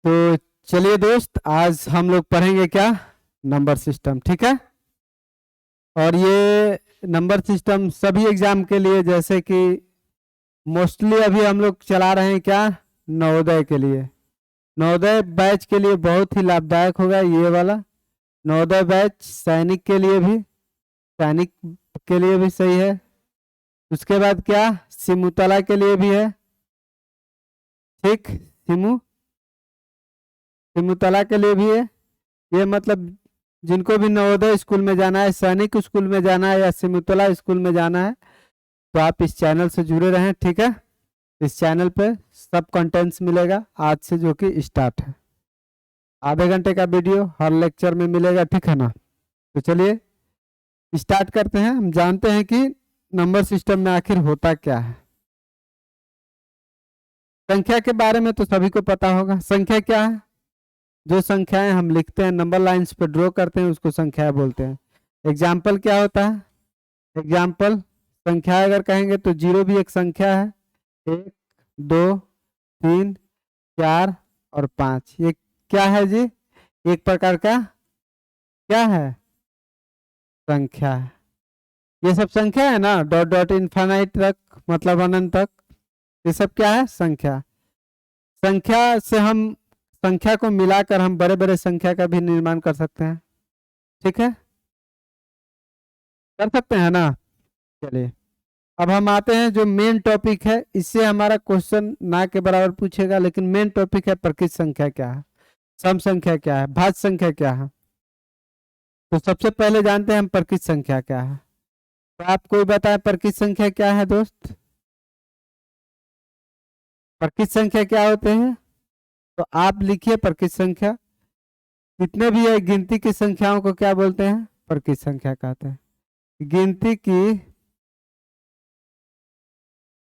तो चलिए दोस्त, आज हम लोग पढ़ेंगे क्या? नंबर सिस्टम, ठीक है। और ये नंबर सिस्टम सभी एग्जाम के लिए, जैसे कि मोस्टली अभी हम लोग चला रहे हैं क्या, नवोदय के लिए। नवोदय बैच के लिए बहुत ही लाभदायक होगा ये वाला। नवोदय बैच सैनिक के लिए भी, सैनिक के लिए भी सही है। उसके बाद क्या, सिमुतला के लिए भी है। ठीक, सिमुतला के लिए भी है। ये मतलब जिनको भी नवोदय स्कूल में जाना है, सैनिक स्कूल में जाना है या सिमुतला स्कूल में जाना है, तो आप इस चैनल से जुड़े रहें, ठीक है। इस चैनल पे सब कंटेंट्स मिलेगा आज से, जो कि स्टार्ट है। आधे घंटे का वीडियो हर लेक्चर में मिलेगा, ठीक है ना। तो चलिए स्टार्ट करते हैं। हम जानते हैं कि नंबर सिस्टम में आखिर होता क्या है। संख्या के बारे में तो सभी को पता होगा। संख्या क्या है? जो संख्याएं हम लिखते हैं, नंबर लाइंस पे ड्रॉ करते हैं, उसको संख्या बोलते हैं। एग्जाम्पल क्या होता है? एग्जाम्पल संख्या अगर कहेंगे तो जीरो भी एक संख्या है। एक, दो, तीन, चार और पाँच, ये क्या है जी? एक प्रकार का क्या है? संख्या है। ये सब संख्या है ना, डॉट डॉट इनफाइनाइट तक, मतलब अनंत तक। ये सब क्या है? संख्या। संख्या से हम, संख्या को मिलाकर हम बड़े बड़े संख्या का भी निर्माण कर सकते हैं, ठीक है। कर सकते हैं ना। चलिए अब हम आते हैं जो मेन टॉपिक है। इससे हमारा क्वेश्चन ना के बराबर पूछेगा, लेकिन मेन टॉपिक है प्रकृत संख्या क्या है, सम संख्या क्या है, भाज्य संख्या क्या है। तो सबसे पहले जानते हैं हम प्रकृत संख्या क्या है। तो आप कोई बताए प्रकृत संख्या क्या है दोस्त? प्रकृत संख्या क्या होते हैं? तो आप लिखिए प्रकृत संख्या। कितने भी है गिनती की संख्याओं को क्या बोलते हैं? प्रकृत संख्या कहते हैं। गिनती की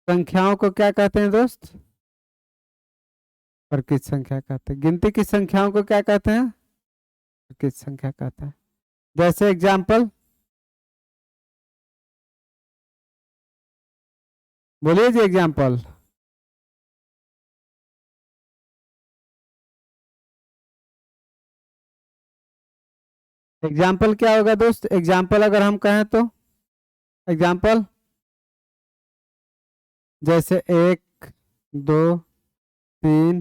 संख्याओं को क्या कहते हैं दोस्त? प्रकृत संख्या कहते हैं। गिनती की संख्याओं को क्या कहते हैं? प्रकृत संख्या कहते हैं। जैसे एग्जाम्पल बोलिए जी, एग्जाम्पल। एग्जाम्पल क्या होगा दोस्त? एग्जाम्पल अगर हम कहें तो एग्जाम्पल जैसे एक, दो, तीन,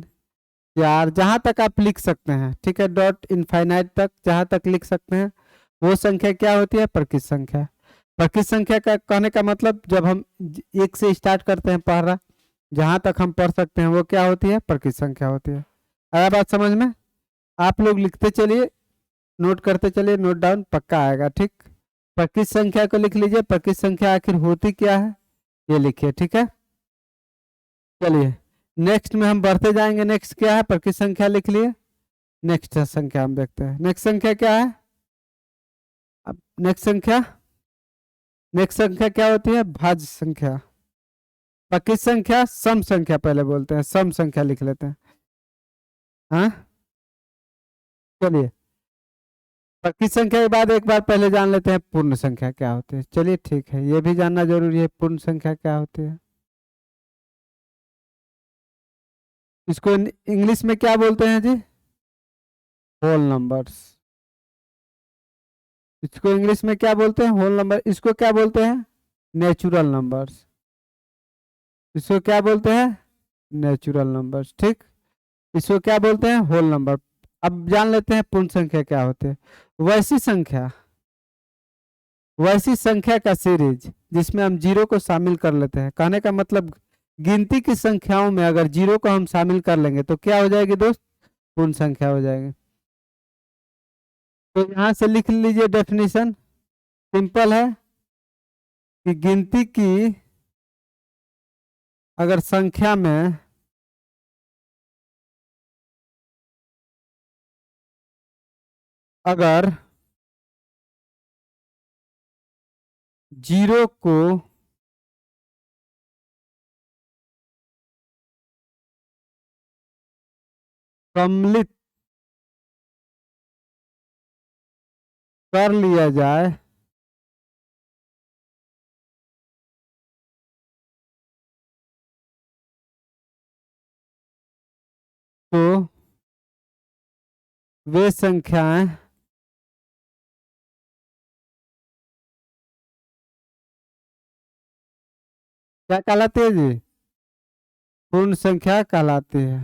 चार, जहां तक आप लिख सकते हैं, ठीक है। डॉट इनफाइनाइट तक जहां तक लिख सकते हैं, वो संख्या क्या होती है? प्रकृत संख्या। प्रकृत संख्या का कहने का मतलब, जब हम एक से स्टार्ट करते हैं पढ़ना, जहां तक हम पढ़ सकते हैं, वो क्या होती है? प्रकृत संख्या होती है। आया बात समझ में? आप लोग लिखते चलिए, नोट करते चलिए, नोट डाउन पक्का आएगा, ठीक। प्रकृत संख्या को लिख लीजिए। प्रकृत संख्या आखिर होती क्या है, ये लिखिए, ठीक है। चलिए नेक्स्ट में हम बढ़ते जाएंगे। नेक्स्ट क्या है? प्रकृत संख्या लिख लिए। नेक्स्ट संख्या हम देखते हैं। नेक्स्ट संख्या क्या है? अब नेक्स्ट संख्या क्या होती है? भाज्य संख्या। प्रकृत संख्या सम संख्या पहले बोलते हैं, सम संख्या लिख लेते हैं। हाँ, चलिए प्रकृत संख्या के बाद एक बार पहले जान लेते हैं पूर्ण संख्या क्या होती है। चलिए ठीक है, ये भी जानना जरूरी है, पूर्ण संख्या क्या होती है। इसको इंग्लिश में क्या बोलते हैं जी? Whole numbers. इसको इंग्लिश में क्या बोलते हैं? Whole number. इसको क्या बोलते हैं? Natural numbers. इसको क्या बोलते हैं? नेचुरल नंबर्स, ठीक। इसको क्या बोलते हैं? Whole number. अब जान लेते हैं पूर्ण संख्या क्या होते हैं। वैसी संख्या, वैसी संख्या का सीरीज जिसमें हम जीरो को शामिल कर लेते हैं। कहने का मतलब, गिनती की संख्याओं में अगर जीरो को हम शामिल कर लेंगे तो क्या हो जाएगी दोस्त? पूर्ण संख्या हो जाएगी। तो यहां से लिख लीजिए डेफिनेशन। सिंपल है कि गिनती की अगर संख्या में अगर जीरो को सम्मिलित कर लिया जाए तो वे संख्याएं क्या कहलाती है जी? पूर्ण संख्या कहलाती है।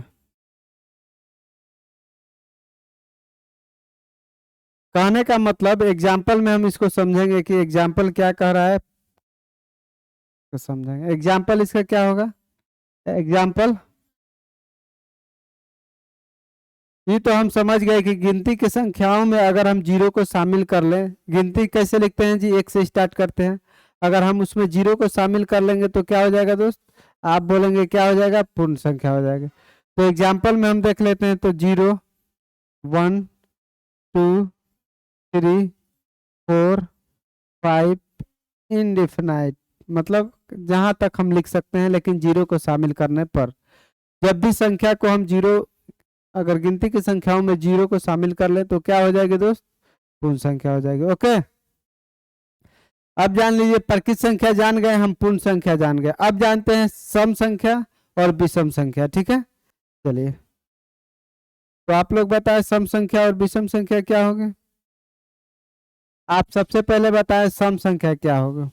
कहने का मतलब एग्जाम्पल में हम इसको समझेंगे कि एग्जाम्पल क्या कह रहा है, तो समझेंगे। एग्जाम्पल इसका क्या होगा? एग्जाम्पल ये तो हम समझ गए कि गिनती की संख्याओं में अगर हम जीरो को शामिल कर लें, गिनती कैसे लिखते हैं जी? एक से स्टार्ट करते हैं। अगर हम उसमें जीरो को शामिल कर लेंगे तो क्या हो जाएगा दोस्त? आप बोलेंगे क्या हो जाएगा? पूर्ण संख्या हो जाएगी। तो एग्जाम्पल में हम देख लेते हैं। तो 0, 1, 2, 3, 4, 5 इनडिफिनाइट, मतलब जहां तक हम लिख सकते हैं, लेकिन जीरो को शामिल करने पर। जब भी संख्या को हम जीरो, अगर गिनती की संख्याओं में जीरो को शामिल कर ले तो क्या हो जाएगी दोस्त? पूर्ण संख्या हो जाएगी। ओके, अब जान लीजिए, प्रकृत संख्या जान गए हम, पूर्ण संख्या जान गए। अब जानते हैं सम संख्या और विषम संख्या। ठीक है, चलिए। तो आप लोग बताएं सम संख्या और विषम संख्या क्या होगी? आप सबसे पहले बताएं सम संख्या क्या होगी?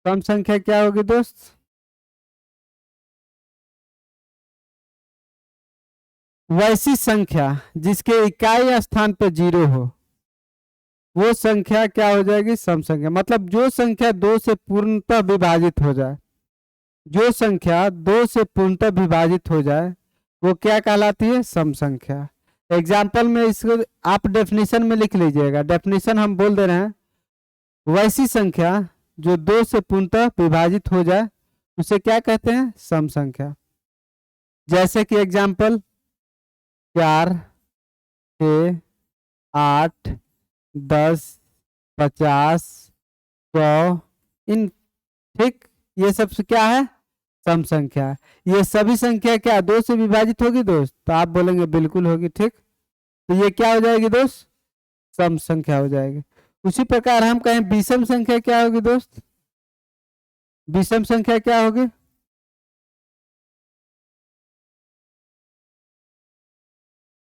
सम संख्या क्या होगी दोस्त? वैसी संख्या जिसके इकाई स्थान पर जीरो हो, वो संख्या क्या हो जाएगी? सम संख्या। मतलब जो संख्या दो से पूर्णतः विभाजित हो जाए, जो संख्या दो से पूर्णतः विभाजित हो जाए, वो क्या कहलाती है? सम संख्या। एग्जाम्पल में इसको आप डेफिनेशन में लिख लीजिएगा। डेफिनेशन हम बोल दे रहे हैं, वैसी संख्या जो दो से पूर्णतः विभाजित हो जाए उसे क्या कहते हैं? सम संख्या। जैसे कि एग्जाम्पल 4, 6, 8, 10, 50, 100 इन, ठीक, ये सब से क्या है? सम संख्या है। ये सभी संख्या क्या दो से विभाजित होगी दोस्त? तो आप बोलेंगे बिल्कुल होगी। ठीक, तो ये क्या हो जाएगी दोस्त? सम संख्या हो जाएगी। उसी प्रकार हम कहें विषम संख्या क्या होगी दोस्त? विषम संख्या क्या होगी?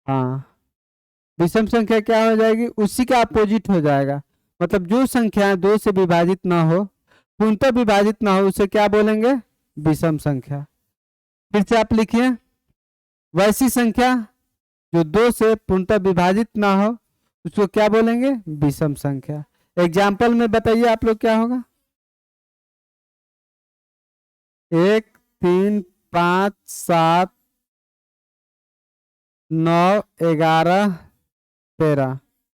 हाँ, विषम संख्या क्या हो जाएगी? उसी का अपोजिट हो जाएगा। मतलब जो संख्या दो से विभाजित ना हो, पूर्णतः विभाजित ना हो, उसे क्या बोलेंगे? विषम संख्या। फिर से आप लिखिए, वैसी संख्या जो दो से पूर्णतः विभाजित ना हो उसको क्या बोलेंगे? विषम संख्या। एग्जाम्पल में बताइए आप लोग क्या होगा? 1, 3, 5, 7, 9, 11, 13।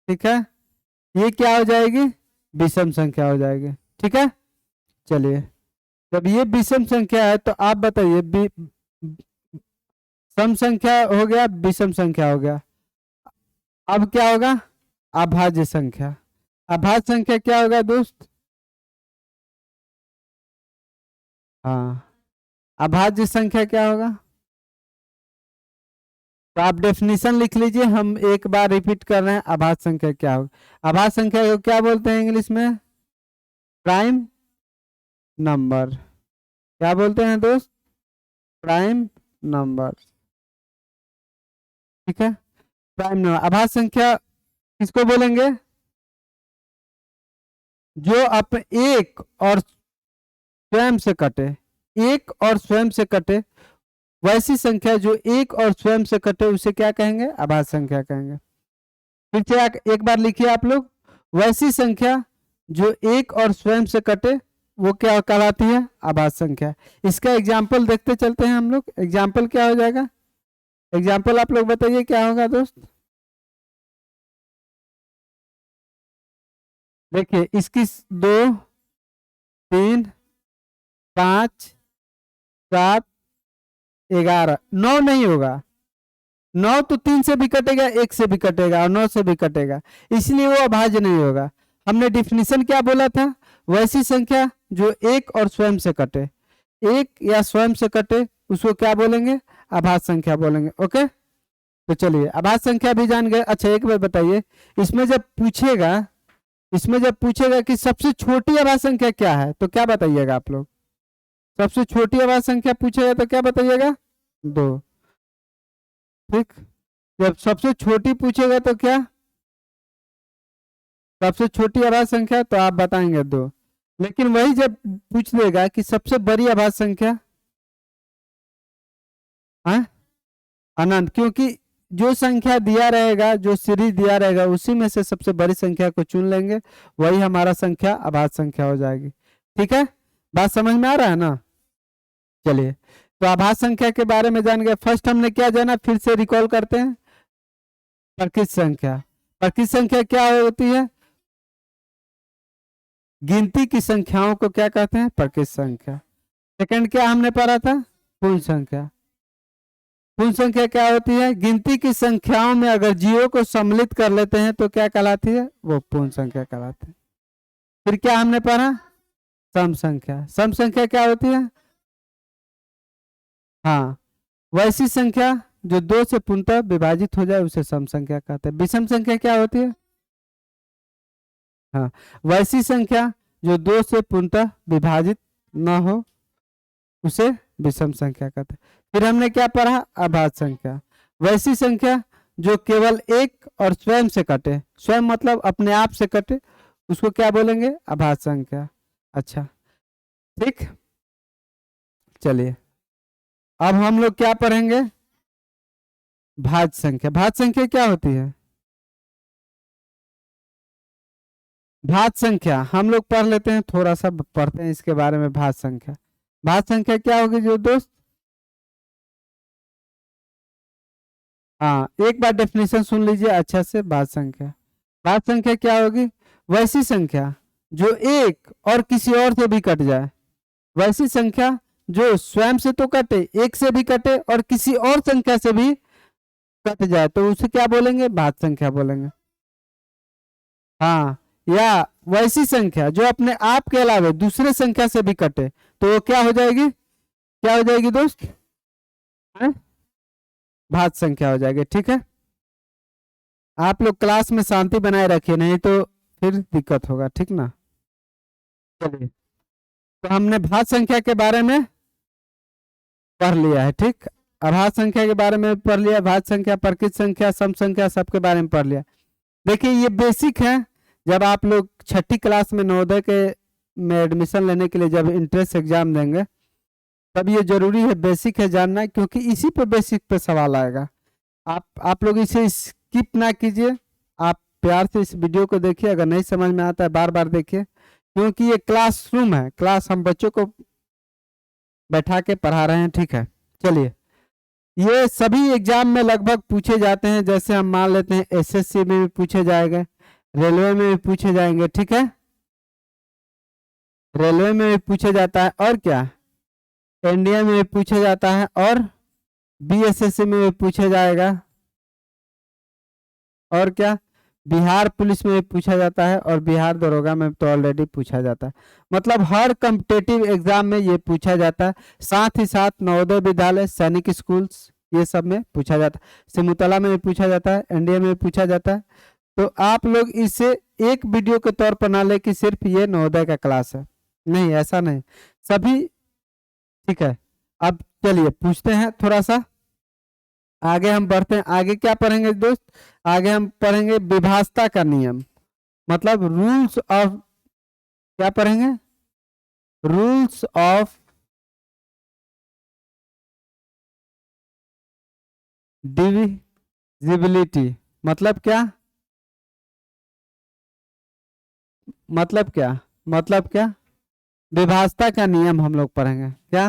ठीक है, ये क्या हो जाएगी? विषम संख्या हो जाएगी। ठीक है, चलिए। जब ये विषम संख्या है तो आप बताइए, सम संख्या हो गया, विषम संख्या हो गया। अब क्या होगा? अभाज्य संख्या। अभाज्य संख्या क्या होगा दोस्त? हाँ, अभाज्य संख्या क्या होगा? तो आप डेफिनेशन लिख लीजिए, हम एक बार रिपीट कर रहे हैं। अभाज्य संख्या क्या होगा? अभाज्य संख्या को क्या बोलते हैं इंग्लिश में? Prime number. क्या बोलते हैं दोस्त? Prime number. ठीक है, प्राइम नंबर। अभाज्य संख्या किसको बोलेंगे? जो अप एक और स्वयं से कटे, एक और स्वयं से कटे, वैसी संख्या जो एक और स्वयं से कटे उसे क्या कहेंगे? अभाज्य संख्या कहेंगे। फिर से एक बार लिखिए आप लोग, वैसी संख्या जो एक और स्वयं से कटे वो क्या कहलाती है? अभाज्य संख्या। इसका एग्जाम्पल देखते चलते हैं हम लोग। एग्जाम्पल क्या हो जाएगा? एग्जाम्पल आप लोग बताइए क्या होगा दोस्त? देखिए, इसकी 2, 3, 5, 7, 11, 9 नहीं होगा। 9 तो 3 से भी कटेगा, 1 से भी कटेगा और 9 से भी कटेगा, इसलिए वो अभाज्य नहीं होगा। हमने डिफिनीशन क्या बोला था? वैसी संख्या जो एक और स्वयं से कटे, एक या स्वयं से कटे, उसको क्या बोलेंगे? अभाज्य संख्या बोलेंगे। ओके, तो चलिए अभाज्य संख्या भी जान गए। अच्छा, एक बार बताइए, इसमें जब पूछेगा, इसमें जब पूछेगा कि सबसे छोटी अभाज्य संख्या क्या है, तो क्या बताइएगा आप लोग? सबसे छोटी अभाज्य संख्या पूछेगा तो क्या बताइएगा? 2। ठीक, जब सबसे छोटी पूछेगा तो क्या, सबसे छोटी अभाज्य संख्या तो आप बताएंगे 2। लेकिन वही जब पूछ लेगा कि सबसे बड़ी अभाज्य संख्या, हाँ अनंत, क्योंकि जो संख्या दिया रहेगा, जो सीरीज दिया रहेगा, उसी में से सबसे बड़ी संख्या को चुन लेंगे, वही हमारा संख्या अभाज्य संख्या हो जाएगी। ठीक है, बात समझ में आ रहा है ना? चलिए, तो अभाज्य संख्या के बारे में जान गए। फर्स्ट हमने क्या जाना, फिर से रिकॉल करते हैं। प्रकृत संख्या, प्रकृत संख्या क्या होती है? गिनती की संख्याओं को क्या कहते हैं? प्रकृत संख्या। सेकंड क्या हमने पढ़ा था? पूर्ण संख्या। पूर्ण संख्या क्या होती है? गिनती की संख्याओं में अगर जीरो को सम्मिलित कर लेते हैं तो क्या कहलाती है? वो पूर्ण संख्या कहलाती है। फिर क्या हमने पढ़ा? सम संख्या। सम संख्या क्या होती है? हाँ, वैसी संख्या जो 2 से पूर्णतः विभाजित हो जाए उसे सम संख्या कहते हैं। विषम संख्या क्या होती है? हाँ, वैसी संख्या जो 2 से पूर्णतः विभाजित न हो उसे विषम संख्या कहते हैं। फिर हमने क्या पढ़ा? अभाज्य संख्या। वैसी संख्या जो केवल एक और स्वयं से कटे, स्वयं मतलब अपने आप से कटे, उसको क्या बोलेंगे? अभाज्य संख्या। अच्छा, ठीक, चलिए अब हम लोग क्या पढ़ेंगे? भाज्य संख्या। भाज्य संख्या क्या होती है? भाज्य संख्या हम लोग पढ़ लेते हैं, थोड़ा सा पढ़ते हैं इसके बारे में। भाज्य संख्या, भाज्य संख्या क्या होगी जो दोस्त? हाँ, एक बार डेफिनेशन सुन लीजिए अच्छा से। भाज्य संख्या, भाज्य संख्या क्या होगी? वैसी संख्या जो एक और किसी और से भी कट जाए। वैसी संख्या जो स्वयं से तो कटे, एक से भी कटे और किसी और संख्या से भी कट जाए, तो उसे क्या बोलेंगे? भाज्य संख्या बोलेंगे। हाँ, या वैसी संख्या जो अपने आप के अलावा दूसरे संख्या से भी कटे, तो वो क्या हो जाएगी? क्या हो जाएगी दोस्त? भाज्य संख्या हो जाएगी। ठीक है, आप लोग क्लास में शांति बनाए रखिए, नहीं तो फिर दिक्कत होगा। ठीक ना? चलिए, तो हमने भाज्य संख्या के बारे में पढ़ लिया है। ठीक, अभाज्य संख्या के बारे में पढ़ लिया, भाज्य संख्या, प्रकृत संख्या, सम संख्या, सबके बारे में पढ़ लिया। देखिए, ये बेसिक है। जब आप लोग छठी क्लास में नवोदय के में एडमिशन लेने के लिए जब इंट्रेंस एग्जाम देंगे, तब ये जरूरी है, बेसिक है जानना, क्योंकि इसी पे बेसिक पे सवाल आएगा। आप लोग इसे स्किप ना कीजिए, आप प्यार से इस वीडियो को देखिए। अगर नहीं समझ में आता है बार बार देखिए, क्योंकि ये क्लासरूम है, क्लास हम बच्चों को बैठा के पढ़ा रहे हैं। ठीक है, चलिए, ये सभी एग्जाम में लगभग पूछे जाते हैं। जैसे हम मान लेते हैं एसएससी में भी पूछे जाएंगे, रेलवे में भी पूछे जाएंगे। ठीक है, रेलवे में भी पूछा जाता है, और क्या, एनडीए में भी पूछा जाता है, और बीएसएससी में भी पूछा जाएगा, और क्या, बिहार पुलिस में भी पूछा जाता है, और बिहार दरोगा में तो ऑलरेडी पूछा जाता है। मतलब हर कॉम्पिटेटिव एग्जाम में ये पूछा जाता है। साथ ही साथ नवोदय विद्यालय, सैनिक स्कूल्स, ये सब में पूछा जाता है। सिमुतला में भी पूछा जाता है, एनडीए में भी पूछा जाता है। तो आप लोग इसे एक वीडियो के तौर पर ना ले कि सिर्फ ये नवोदय का क्लास है, नहीं, ऐसा नहीं, सभी। ठीक है, अब चलिए पूछते हैं थोड़ा सा आगे, हम बढ़ते हैं। आगे क्या पढ़ेंगे दोस्त? आगे हम पढ़ेंगे विभाज्यता का नियम, मतलब रूल्स ऑफ, क्या पढ़ेंगे? Rules of divisibility. मतलब क्या? मतलब क्या? मतलब क्या? विभाज्यता का नियम हम लोग पढ़ेंगे। क्या?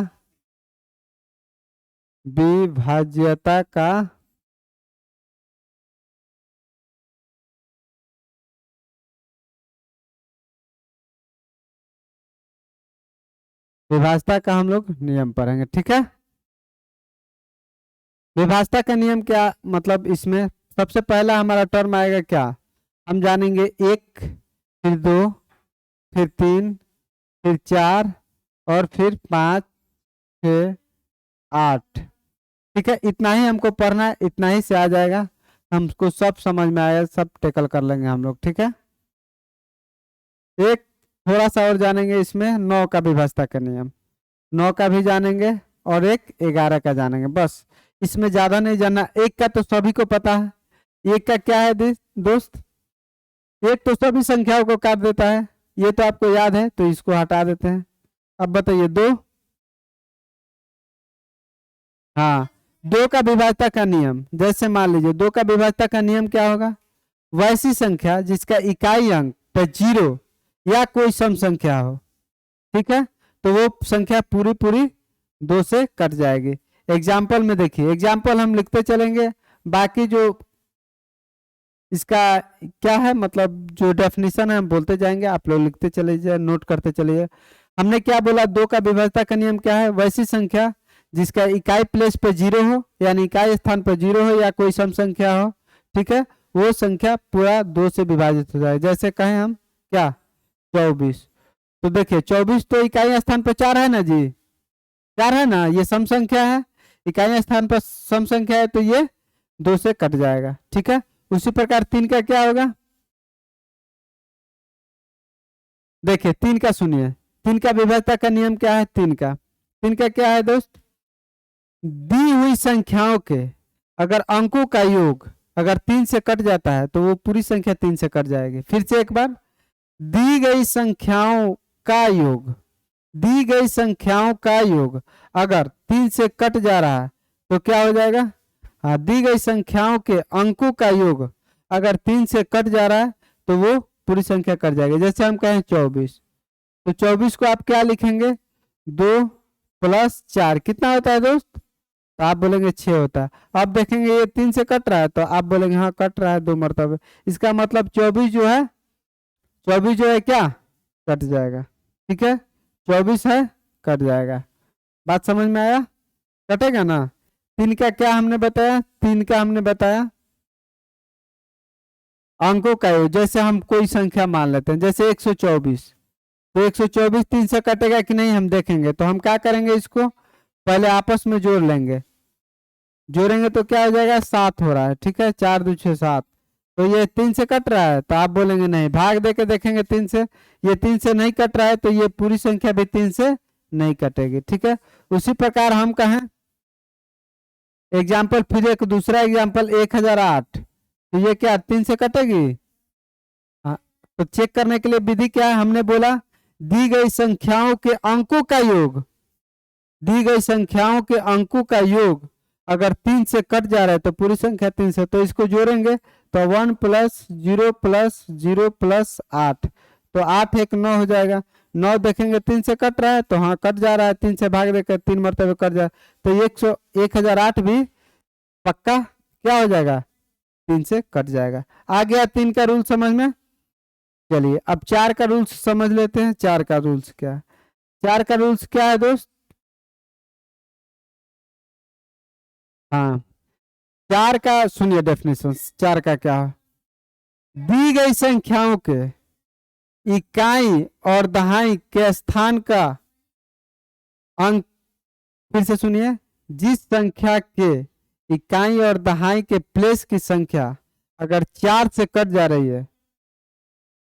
विभाज्यता का, विभाज्यता का हम लोग नियम पढ़ेंगे। ठीक है, विभाज्यता का नियम क्या मतलब? इसमें सबसे पहला हमारा टर्म आएगा क्या? हम जानेंगे 1, फिर 2, फिर 3, फिर 4, और फिर 5, 6, 8। ठीक है, इतना ही हमको पढ़ना है, इतना ही से आ जाएगा, हमको सब समझ में आएगा, सब टेकल कर लेंगे हम लोग। ठीक है, एक थोड़ा सा और जानेंगे इसमें 9 का विभाज्यता का नियम। 9 का भी जानेंगे और एक 11 का जानेंगे, बस इसमें ज्यादा नहीं जानना। एक का तो सभी को पता है, एक का क्या है दोस्त, एक तो सभी संख्याओं को काट देता है, ये तो आपको याद है, तो इसको हटा देते हैं। अब बताइए दो, हाँ, दो का विभाज्यता का नियम, जैसे मान लीजिए दो का विभाज्यता का नियम क्या होगा, वैसी संख्या जिसका इकाई अंक पर 0 या कोई सम संख्या हो, ठीक है, तो वो संख्या पूरी पूरी 2 से कट जाएगी। एग्जाम्पल में देखिए, एग्जाम्पल हम लिखते चलेंगे, बाकी जो इसका क्या है मतलब जो डेफिनेशन है हम बोलते जाएंगे, आप लोग लिखते चले जाए, नोट करते चलिए। हमने क्या बोला, दो का विभाज्यता का नियम क्या है, वैसी संख्या जिसका इकाई प्लेस पे 0 हो, यानी इकाई स्थान पर 0 हो या कोई सम संख्या हो, ठीक है, वो संख्या पूरा 2 से विभाजित हो जाए। जैसे कहें हम क्या, 24, तो देखिए 24 तो इकाई स्थान पर 4 है ना जी, 4 है ना, ये सम संख्या है, इकाई स्थान पर सम संख्या है, तो ये 2 से कट जाएगा, ठीक है। उसी प्रकार 3 का क्या होगा, देखिए 3 का सुनिए, 3 का विभाज्यता का नियम क्या है, 3 का क्या है दोस्त, दी हुई संख्याओं के अगर अंकों का योग अगर 3 से कट जाता है तो वो पूरी संख्या 3 से कट जाएगी। फिर से एक बार, दी गई संख्याओं का योग, दी गई संख्याओं का योग अगर 3 से कट जा रहा है तो क्या हो जाएगा, हाँ, दी गई संख्याओं के अंकों का योग अगर 3 से कट जा रहा है तो वो पूरी संख्या कट जाएगी। जैसे हम कहें 24, तो 24 को आप क्या लिखेंगे, 2 + 4 कितना होता है दोस्त, तो आप बोलेंगे 6 होता है। अब देखेंगे ये 3 से कट रहा है, तो आप बोलेंगे हाँ कट रहा है 2 मरतबे, इसका मतलब 24 जो है, 24 जो है क्या, कट जाएगा, ठीक है, 24 है, कट जाएगा। बात समझ में आया, कटेगा ना। 3 का क्या हमने बताया, 3 का हमने बताया अंकों का योग, जैसे हम कोई संख्या मान लेते हैं, जैसे 124, तो 124 3 से कटेगा कि नहीं हम देखेंगे, तो हम क्या करेंगे, इसको पहले आपस में जोड़ लेंगे, जोड़ेंगे तो क्या हो जाएगा, 7 हो रहा है, ठीक है, 4 2 6 7, तो ये 3 से कट रहा है, तो आप बोलेंगे नहीं, भाग दे के देखेंगे 3 से, ये 3 से नहीं कट रहा है, तो ये पूरी संख्या भी 3 से नहीं कटेगी, ठीक है। उसी प्रकार हम कहें एग्जाम्पल, फिर एक दूसरा एग्जाम्पल 1008, तो ये क्या 3 से कटेगी, हाँ, तो चेक करने के लिए विधि क्या है, हमने बोला दी गई संख्याओं के अंकों का योग, दी गई संख्याओं के अंकों का योग अगर 3 से कट जा रहा है तो पूरी संख्या 3 से, तो इसको जोड़ेंगे तो 1 + 0 + 0 + 8, तो 8 1 9 हो जाएगा। 9 देखेंगे 3 से कट रहा है, तो हाँ कट जा रहा है, 3 से भाग देकर 3 मरतबे कट जाए, तो 1008 भी पक्का क्या हो जाएगा, 3 से कट जाएगा। आ गया 3 का रूल समझ में। चलिए अब 4 का रूल्स समझ लेते हैं। 4 का रूल्स क्या है, 4 का रूल्स क्या है दोस्त, हाँ, 4 का सुनिए डेफिनेशन, 4 का क्या है, दी गई संख्याओं के इकाई और दहाई के स्थान का अंक, फिर से सुनिए, जिस संख्या के इकाई और दहाई के प्लेस की संख्या अगर 4 से कट जा रही है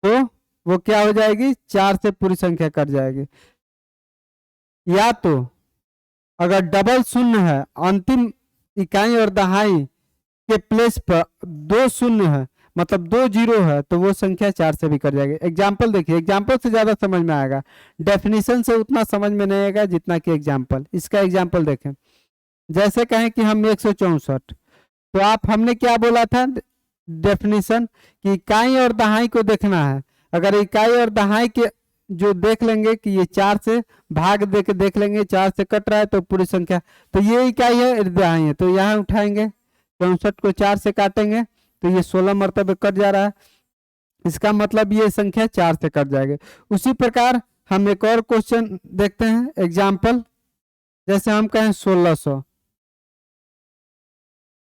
तो वो क्या हो जाएगी, 4 से पूरी संख्या कट जाएगी। या तो अगर डबल शून्य है, अंतिम इकाई और दहाई के प्लेस पर 2 शून्य है, मतलब 2 0 है, तो वो संख्या 4 से भी कट जाएगी। एग्जाम्पल देखिए, एग्जाम्पल से ज्यादा समझ में आएगा, डेफिनेशन से उतना समझ में नहीं आएगा जितना कि एग्जाम्पल। इसका एग्जाम्पल देखें, जैसे कहें कि हम 164, तो आप हमने क्या बोला था डेफिनेशन, कि इकाई और दहाई को देखना है, अगर इकाई और दहाई के जो देख लेंगे कि ये 4 से भाग दे के देख लेंगे 4 से कट रहा है तो पूरी संख्या, तो ये इकाई है दहाई है, तो यहाँ उठाएंगे 64 को 4 से काटेंगे तो ये 16 मरतबे कट जा रहा है, इसका मतलब ये संख्या 4 से कट जाएगी। उसी प्रकार हम एक और क्वेश्चन देखते हैं एग्जाम्पल, जैसे हम कहें 1600,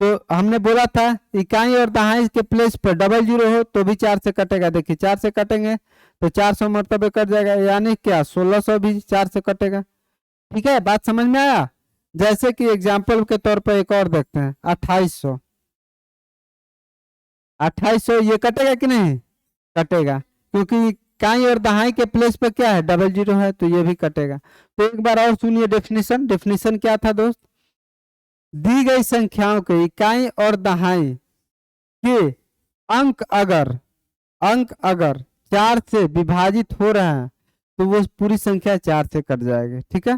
तो हमने बोला था इकाई और दहाई के प्लेस पर डबल 0 हो तो भी 4 से कटेगा। देखिए 4 से कटेंगे तो 400 मरतबे कट जाएगा, यानी क्या 1600 भी 4 से कटेगा। ठीक है, बात समझ में आया। जैसे कि एग्जाम्पल के तौर पर एक और देखते हैं 2800, 2800 ये कटेगा कि नहीं, कटेगा, क्योंकि इकाई और दहाई के प्लेस पे क्या है, डबल जीरो है, तो ये भी कटेगा। तो एक बार और सुनिए डेफिनेशन। डेफिनेशन क्या था दोस्त, दी गई संख्याओं के इकाई और दहाई के अंक अगर 4 से विभाजित हो रहा है तो वो पूरी संख्या 4 से कट जाएगी, ठीक है।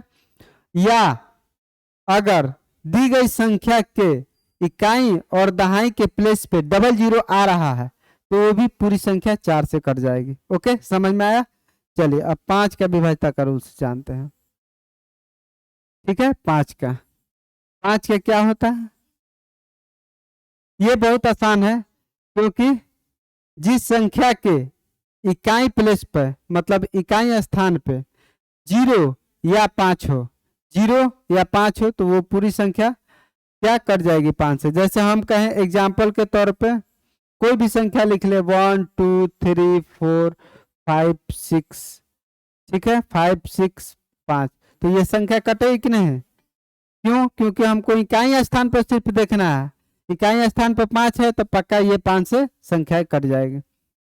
या अगर दी गई संख्या के इकाई और दहाई के प्लेस पे डबल जीरो आ रहा है तो वो भी पूरी संख्या 4 से कट जाएगी। ओके, समझ में आया। चलिए अब 5 का विभाज्यता का रूल्स जानते हैं, ठीक है। 5 का क्या होता है, ये बहुत आसान है, क्योंकि जिस संख्या के इकाई प्लेस पर मतलब इकाई स्थान पे 0 या 5 हो, 0 या 5 हो तो वो पूरी संख्या क्या कट जाएगी 5 से। जैसे हम कहें एग्जाम्पल के तौर पे कोई भी संख्या लिख ले 1 2 3 4 5 6, ठीक है, 5 6 5, तो ये संख्या कटेगी कि नहीं, क्यों, क्योंकि हमको इकाई स्थान पर सिर्फ देखना है। इकाई स्थान पर 5 है तो पक्का ये 5 से संख्या कट जाएगी।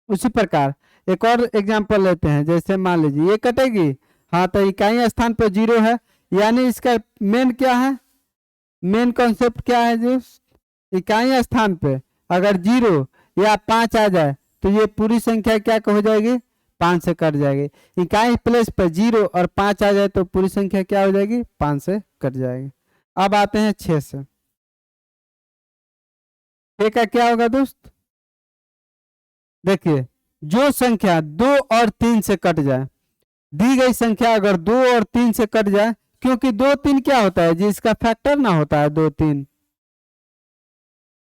उसी प्रकार एक और एग्जाम्पल लेते हैं, जैसे मान लीजिए ये कटेगी, हाँ, तो इकाई स्थान पर 0 है, यानी इसका मेन क्या है, मेन कॉन्सेप्ट क्या है, जो इकाई स्थान पे अगर 0 या 5 आ जाए तो ये पूरी संख्या क्या हो जाएगी, 5 से कट जाएगी। इकाई प्लेस पर 0 और 5 आ जाए तो पूरी संख्या क्या हो जाएगी, 5 से कट जाएगी। अब आते हैं 6 से। 6 का क्या होगा दोस्त, देखिए जो संख्या 2 और 3 से कट जाए, दी गई संख्या अगर 2 और 3 से कट जाए, क्योंकि 2 3 क्या होता है जी, इसका फैक्टर ना होता है 2 3,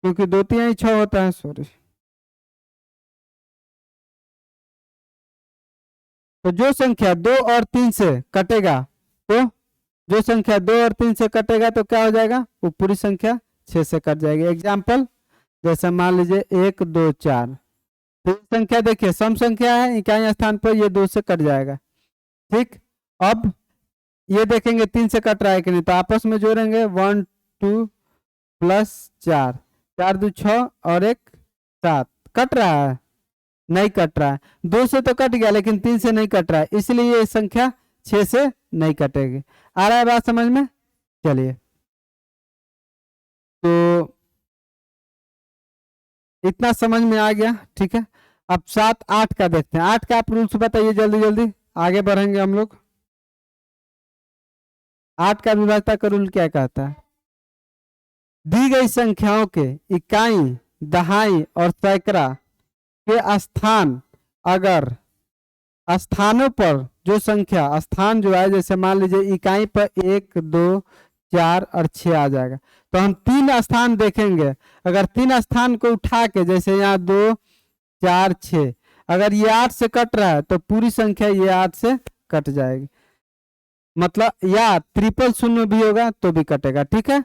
क्योंकि 2 3 6 होता है, सॉरी। तो जो संख्या 2 और 3 से कटेगा, तो जो संख्या 2 और 3 से कटेगा तो क्या हो जाएगा, वो पूरी संख्या 6 से कट जाएगी। एग्जाम्पल जैसे मान लीजिए 1 2 4, तो संख्या देखिए सम संख्या है, इकाई स्थान पर ये 2 से कट जाएगा, ठीक। अब ये देखेंगे 3 से कट रहा है कि नहीं, तो आपस में जोड़ेंगे 1 2 प्लस 4, 4 2 6 और 1 7, कट रहा है, नहीं कट रहा है। 2 से तो कट गया लेकिन 3 से नहीं कट रहा है, इसलिए ये संख्या 6 से नहीं कटेगी। आ रहा है बात समझ में। चलिए तो इतना समझ में आ गया, ठीक है। अब 7 8 का देखते हैं। 8 का आप रूल्स बताइए जल्दी जल्दी, आगे बढ़ेंगे हम लोग। 8 का विभाज्यता का रूल क्या कहता है, दी गई संख्याओं के इकाई दहाई और सैकड़ा के स्थान अगर स्थानों पर जो संख्या स्थान जो है, जैसे मान लीजिए इकाई पर 1 2 4 और 6 आ जाएगा, तो हम 3 स्थान देखेंगे। अगर 3 स्थान को उठा के, जैसे यहाँ 2 4 6, अगर ये 8 से कट रहा है तो पूरी संख्या ये 8 से कट जाएगी, मतलब या ट्रिपल शून्य भी होगा तो भी कटेगा, ठीक है।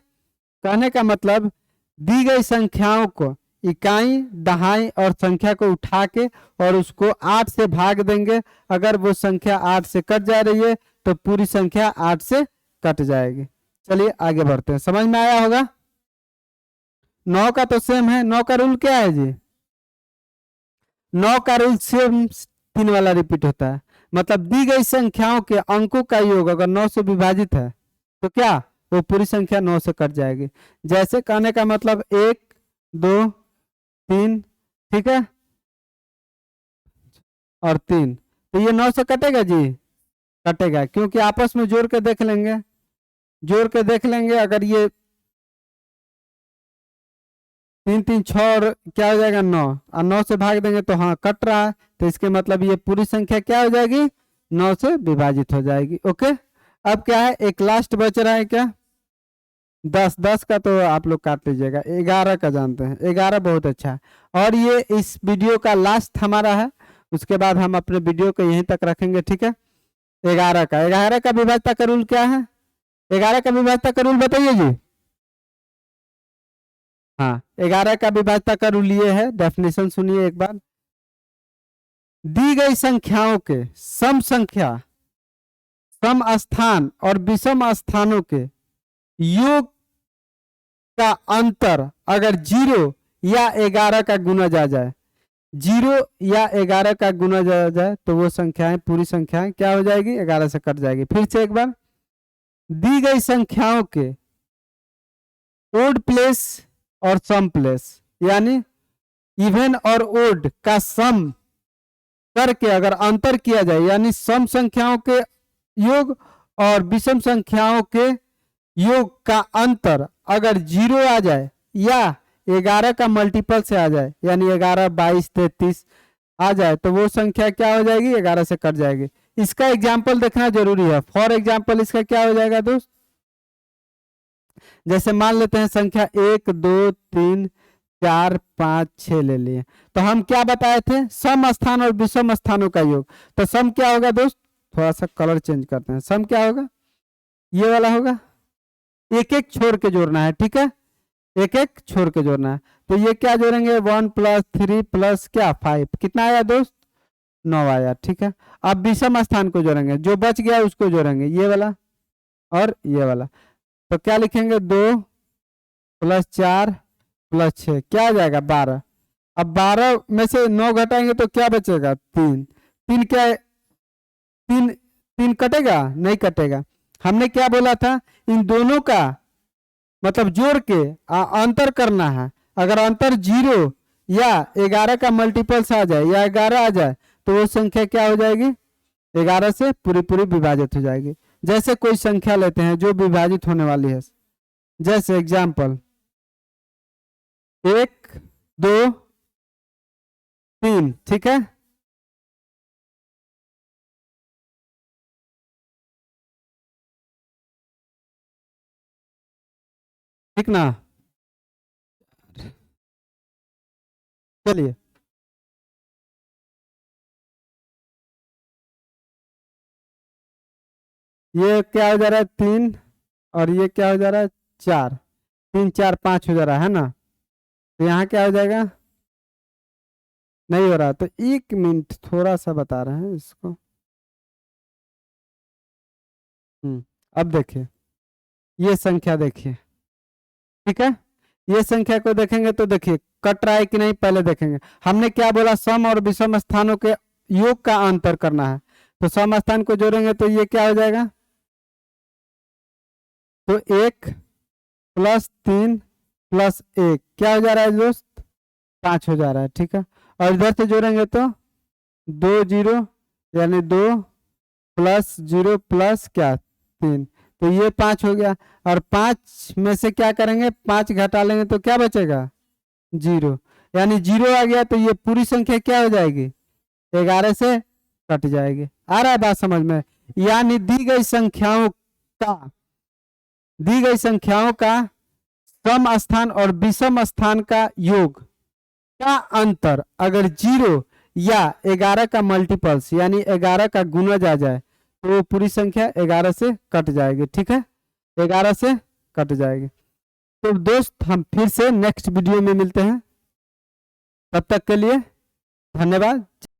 कहने का मतलब दी गई संख्याओं को इकाई दहाई और संख्या को उठा के और उसको 8 से भाग देंगे, अगर वो संख्या 8 से कट जा रही है तो पूरी संख्या 8 से कट जाएगी। चलिए आगे बढ़ते हैं, समझ में आया होगा। 9 का तो सेम है। 9 का रूल क्या है जी, 9 का रूल सेम 3 वाला रिपीट होता है, मतलब दी गई संख्याओं के अंकों का योग अगर 9 से विभाजित है तो क्या, वो पूरी संख्या 9 से कट जाएगी। जैसे कहने का मतलब 1 2 3, ठीक है, और 3, तो ये 9 से कटेगा जी, कटेगा, क्योंकि आपस में जोड़ के देख लेंगे, जोड़ के देख लेंगे। अगर ये 3 3 6 और क्या हो जाएगा 9, और 9 से भाग देंगे तो हाँ कट रहा है, तो इसके मतलब ये पूरी संख्या क्या हो जाएगी, 9 से विभाजित हो जाएगी। ओके, अब क्या है, एक लास्ट बच रहा है क्या, 10। 10 का तो आप लोग काट लीजिएगा। 11 का जानते हैं, 11 बहुत अच्छा है, और ये इस वीडियो का लास्ट हमारा है, उसके बाद हम अपने वीडियो को यहीं तक रखेंगे, ठीक है। 11 का विभाज्यता का रूल क्या है, 11 का विभाज्यता का रूल बताइए जी। हाँ, 11 का विभाज्यता का रूल ये है, डेफिनेशन सुनिए एक बार। दी गई संख्याओं के सम संख्या, सम स्थान और विषम स्थानों के योग का अंतर अगर 0 या 11 का गुना जा जाए, जीरो या 11 का गुना जाए तो वो संख्याएं पूरी संख्याएं क्या हो जाएगी, 11 से कट जाएगी। फिर से एक बार, दी गई संख्याओं के ओड प्लेस और सम प्लेस, यानी इवन और ओड का सम करके अगर अंतर किया जाए, यानी सम संख्याओं के योग और विषम संख्याओं के योग का अंतर अगर 0 आ जाए या 11 का मल्टीपल से आ जाए, यानी 11, 22, 33 आ जाए तो वो संख्या क्या हो जाएगी, 11 से कट जाएगी। इसका एग्जाम्पल देखना जरूरी है। फॉर एग्जाम्पल इसका क्या हो जाएगा दोस्त, जैसे मान लेते हैं संख्या 1, 2, 3, 4, 5, 6 ले लिए, तो हम क्या बताए थे, सम स्थान और विषम स्थानों का योग। तो सम क्या होगा दोस्त, थोड़ा सा कलर चेंज करते हैं, सम क्या होगा, ये वाला होगा, एक एक छोड़ के जोड़ना है, ठीक है, एक एक छोड़ के जोड़ना है। तो ये क्या जोड़ेंगे, 1 + 3 + क्या 5, कितना आया दोस्त, 9 आया, ठीक है। अब विषम स्थान को जोड़ेंगे, जो बच गया उसको जोड़ेंगे, ये वाला और ये वाला। तो क्या लिखेंगे, 2 + 4 + 6 क्या आ जाएगा, 12। अब 12 में से 9 घटाएंगे तो क्या बचेगा, 3। 3 क्या है, 3 3 कटेगा, नहीं कटेगा। हमने क्या बोला था, इन दोनों का मतलब जोड़ के अंतर करना है। अगर अंतर 0 या 11 का मल्टीपल से आ जाए या 11 आ जाए तो वो संख्या क्या हो जाएगी, 11 से पूरी पूरी विभाजित हो जाएगी। जैसे कोई संख्या लेते हैं जो विभाजित होने वाली है, जैसे एग्जाम्पल 1, 2, 3, ठीक है। ठीक ना, चलिए ये क्या हो जा रहा है, 3 और ये क्या हो जा रहा है, 4, 3, 4, 5 हो जा रहा है ना। तो यहाँ क्या हो जाएगा, नहीं हो रहा, तो 1 मिनट थोड़ा सा बता रहे हैं इसको। अब देखिए, ये संख्या देखिए, ठीक है, ये संख्या को देखेंगे तो देखिए कट रहा है कि नहीं, पहले देखेंगे। हमने क्या बोला, सम और विषम स्थानों के योग का अंतर करना है। तो सम स्थान को जोड़ेंगे तो ये क्या हो जाएगा, तो 1 + 3 + 1 क्या हो जा रहा है दोस्त, 5 हो जा रहा है, ठीक है। और इधर से जोड़ेंगे तो 2 0, यानी 2 + 0 + क्या 3, तो ये 5 हो गया। और 5 में से क्या करेंगे, 5 घटा लेंगे तो क्या बचेगा, 0, यानी 0 आ गया। तो ये पूरी संख्या क्या हो जाएगी, 11 से कट जाएगी। आ रहा है बात समझ में, यानी दी गई संख्याओं का सम स्थान और विषम स्थान का योग का अंतर अगर 0 या 11 का मल्टीपल्स यानी 11 का गुणज आ जाए तो वो पूरी संख्या 11 से कट जाएगी, ठीक है, 11 से कट जाएगी। तो दोस्त हम फिर से नेक्स्ट वीडियो में मिलते हैं, तब तक के लिए धन्यवाद।